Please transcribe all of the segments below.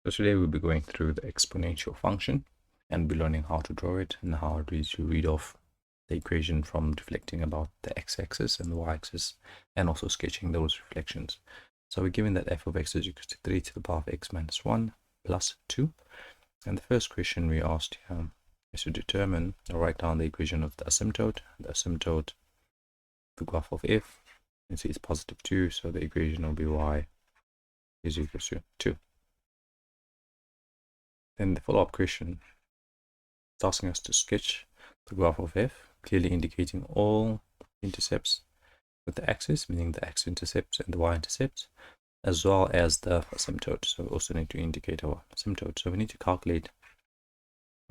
So today we'll be going through the exponential function and be learning how to draw it and how to read off the equation from reflecting about the x-axis and the y-axis, and also sketching those reflections. So we're given that f of x is equal to 3 to the power of x minus 1 plus 2. And the first question we asked here is to determine or write down the equation of the asymptote. The asymptote, the graph of f, you see it's positive 2, so the equation will be y is equal to 2. Then the follow-up question is asking us to sketch the graph of f, clearly indicating all intercepts with the axis, meaning the x-intercept and the y-intercept, as well as the asymptote. So we also need to indicate our asymptote. So we need to calculate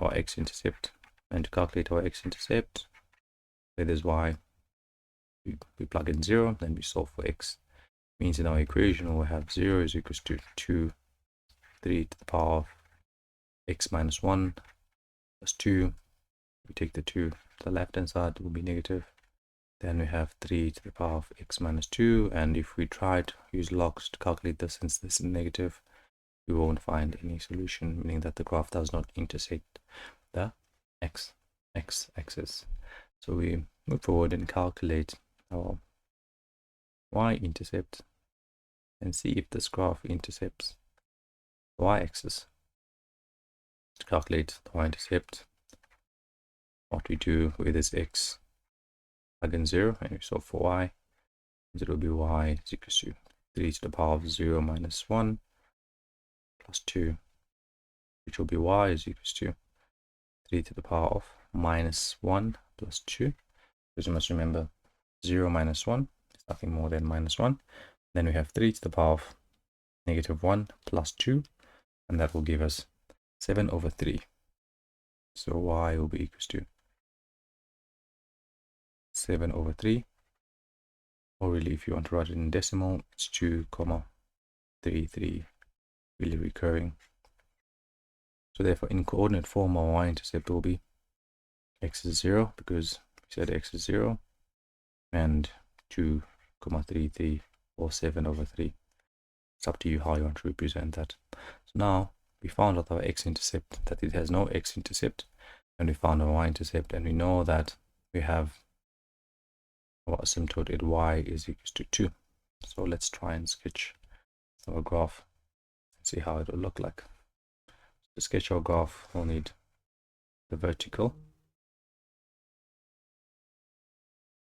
our x-intercept, and to calculate our x-intercept, where there's y, we plug in 0, then we solve for x. Means in our equation we'll have 0 is equals to 3 to the power of x minus 1 plus 2. We take the 2 to the left hand side, it will be negative. Then we have 3 to the power of x minus 2, and if we try to use logs to calculate this, since this is negative, we won't find any solution, meaning that the graph does not intersect the x-axis. So we move forward and calculate our y-intercept and see if this graph intercepts the y-axis. To calculate the y-intercept, what we do with this x, plug in 0, and we solve for y, it will be y is equal to 3 to the power of 0 minus 1 plus 2, which will be y is equal to 3 to the power of minus 1 plus 2, because you must remember 0 minus 1 is nothing more than minus 1. Then we have 3 to the power of negative 1 plus 2, and that will give us 7 over 3. So y will be equal to 7 over 3, or really if you want to write it in decimal, it's 2,33, really recurring. So therefore in coordinate form our y-intercept will be x is 0, because we said x is 0, and 2,33 or 7 over 3. It's up to you how you want to represent that. So now we found out our x-intercept, that it has no x-intercept, and we found our y-intercept, and we know that we have our asymptote at y is equal to 2. So let's try and sketch our graph and see how it will look like. To sketch our graph, we'll need the vertical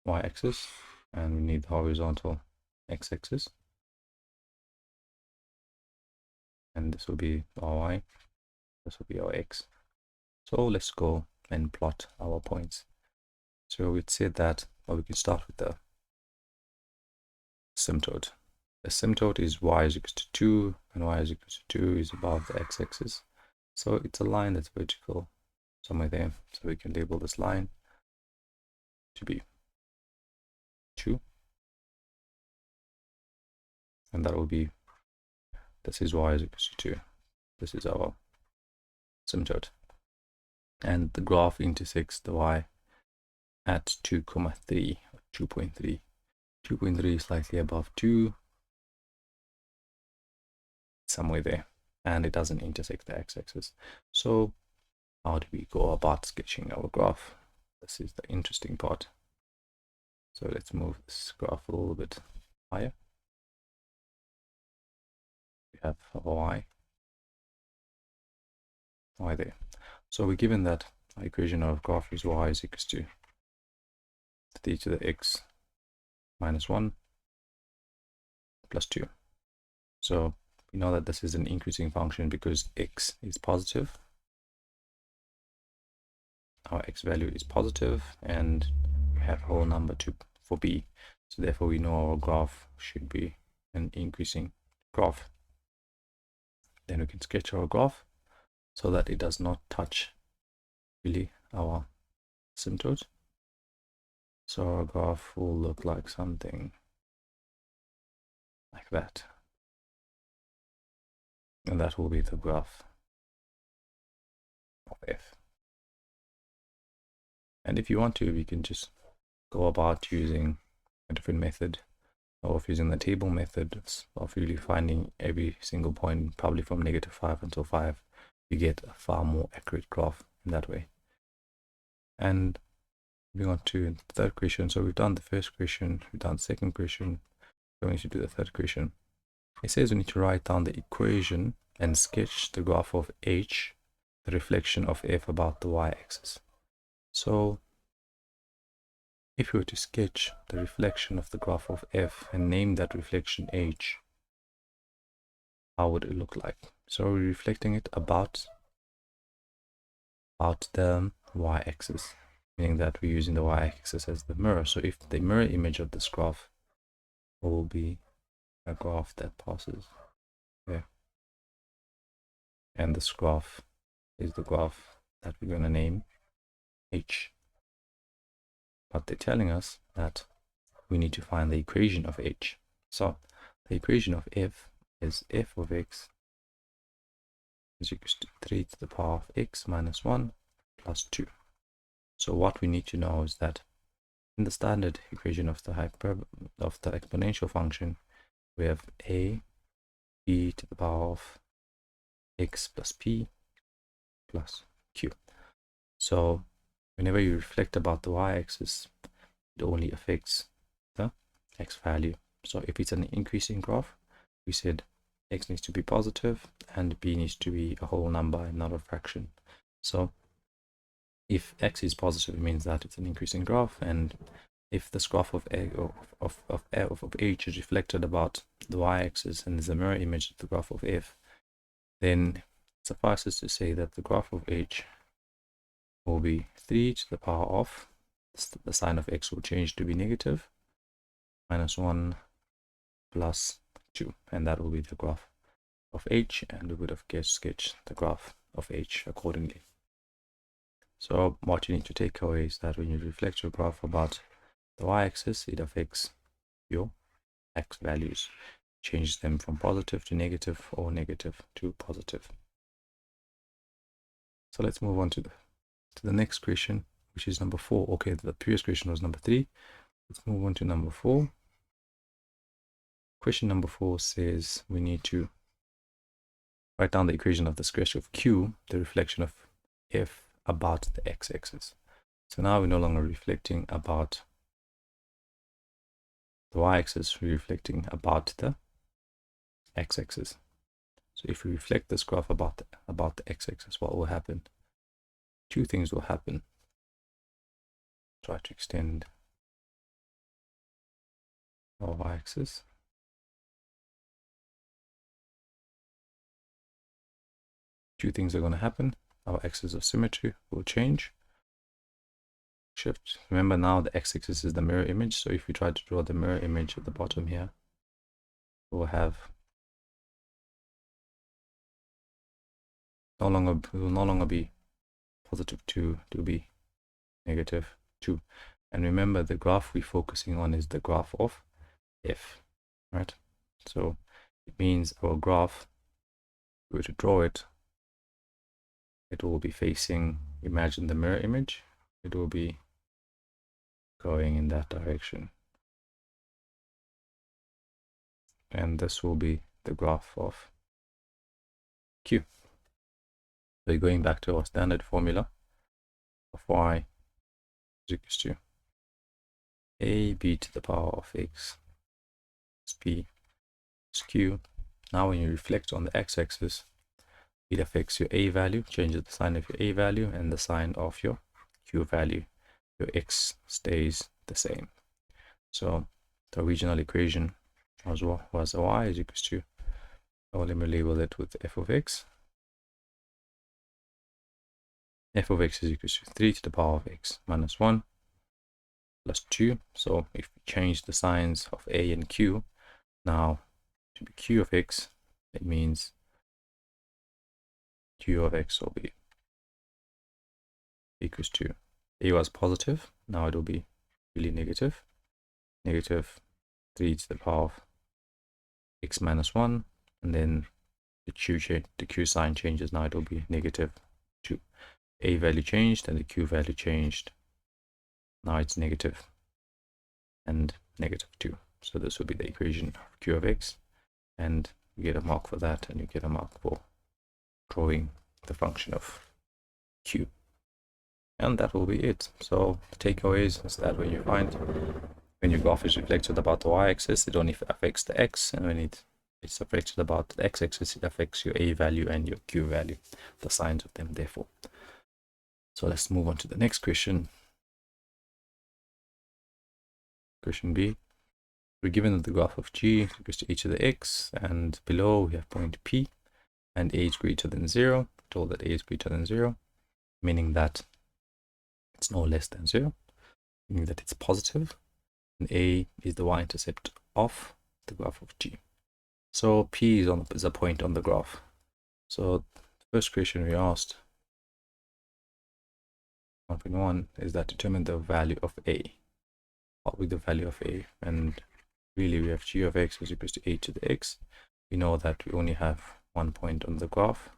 y-axis, and we need the horizontal x-axis, and this will be our y, this will be our x. So let's go and plot our points. So we said that, or we can start with the asymptote. The asymptote is y is equal to 2, and y is equal to 2 is above the x-axis. So it's a line that's vertical somewhere there. So we can label this line to be 2. And that will be, this is y is equal to 2. This is our asymptote. And the graph intersects the y at 2,3, 2.3. 2.3 is slightly above 2, somewhere there, and it doesn't intersect the x-axis. So how do we go about sketching our graph? This is the interesting part. So let's move this graph a little bit higher. We have our y there. So we're given that our equation of graph is y is equal to 3 to the x minus 1 plus 2. So we know that this is an increasing function because x is positive. Our x value is positive, and we have whole number for b. So therefore we know our graph should be an increasing graph. Then we can sketch our graph so that it does not touch really our asymptote. So our graph will look like something like that. And that will be the graph of f. And if you want to, we can just go about using a different method or if using the table method of really finding every single point, probably from -5 until 5, you get a far more accurate graph in that way. And moving on to the third question. So we've done the first question, we've done the second question, going to do the third question. It says we need to write down the equation and sketch the graph of h, the reflection of f about the y-axis. So if we were to sketch the reflection of the graph of f and name that reflection h, how would it look like? So we're reflecting it about the y-axis, meaning that we're using the y-axis as the mirror. So if the mirror image of this graph will be a graph that passes there, and this graph is the graph that we're going to name h. But they're telling us that we need to find the equation of h. So the equation of f is f of x is equal to 3 to the power of x minus 1 plus 2. So what we need to know is that in the standard equation of the exponential function, we have a b to the power of x plus p plus q. So whenever you reflect about the y-axis, it only affects the x value. So if it's an increasing graph, we said x needs to be positive and b needs to be a whole number and not a fraction. So if x is positive, it means that it's an increasing graph, and if this graph of h is reflected about the y-axis and is a mirror image of the graph of f, then it suffices to say that the graph of h will be 3 to the power of, the sign of x will change to be negative, minus 1 plus 2, and that will be the graph of h, and we would have sketched the graph of h accordingly. So what you need to take away is that when you reflect your graph about the y-axis, it affects your x values, changes them from positive to negative or negative to positive. So let's move on to the next question, which is number 4. Okay, the previous question was number 3. Let's move on to number 4. Question number 4 says we need to write down the equation of the sketch of q, the reflection of f about the x-axis. So now we're no longer reflecting about the y-axis, we're reflecting about the x-axis. So if we reflect this graph about the x-axis, what will happen? Two things will happen. Try to extend our y-axis. Two things are going to happen. Our axis of symmetry will change. Shift. Remember now the x-axis is the mirror image. So if we try to draw the mirror image at the bottom here, we'll have it will no longer be positive 2, it will be negative 2. And remember, the graph we're focusing on is the graph of f, right? So it means our graph, if we were to draw it, it will be facing, imagine the mirror image, it will be going in that direction. And this will be the graph of q. So going back to our standard formula of y is equals to a b to the power of x plus p plus q. Now when you reflect on the x-axis, it affects your a value, changes the sign of your a value and the sign of your q value. Your x stays the same. So the original equation was y is equals to, let me label it with f of x. F of x is equals to 3 to the power of x minus 1 plus 2. So if we change the signs of a and q, now to be q of x, it means q of x will be equals to, a was positive, now it will be really negative, negative 3 to the power of x minus 1, and then the q sign changes, now it will be negative 2. A value changed and the q value changed. Now it's negative and negative 2. So this will be the equation of q of x, and you get a mark for that, and you get a mark for drawing the function of q. And that will be it. So the takeaways is that when you find when your graph is reflected about the y-axis, it only affects the x, and when it's affected about the x-axis, it affects your a value and your q value, the signs of them, therefore. So let's move on to the next question. Question B. We're given that the graph of g equals to a to the x, and below we have point P, and a is greater than 0. Told that a is greater than 0, meaning that it's no less than 0, meaning that it's positive, and a is the y-intercept of the graph of g. So P is a point on the graph. So the first question we asked, 1.1, is that determine the value of a. What will be the value of a? And really we have g of x is equals to a to the x. We know that we only have one point on the graph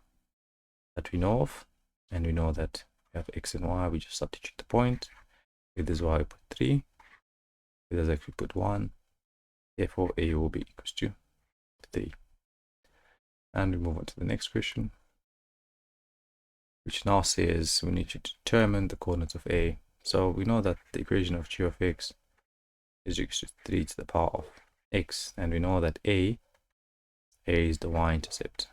that we know of, and we know that we have x and y. We just substitute the point. With this y we put 3, with this x we put 1, therefore a will be equals to 3. And we move on to the next question, which now says we need to determine the coordinates of a. So we know that the equation of g of x is equal to 3 to the power of x, and we know that a is the y-intercept.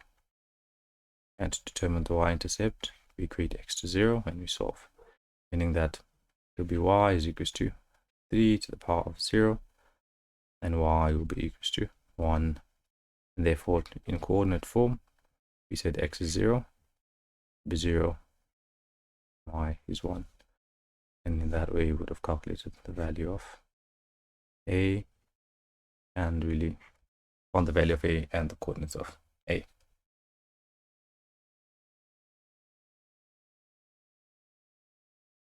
And to determine the y-intercept, we equate x to 0 and we solve, meaning that it will be y is equals to 3 to the power of 0, and y will be equals to 1. And therefore, in coordinate form, we said x is 0, be 0, y is 1. And in that way, we would have calculated the value of a, and really found the value of a and the coordinates of a.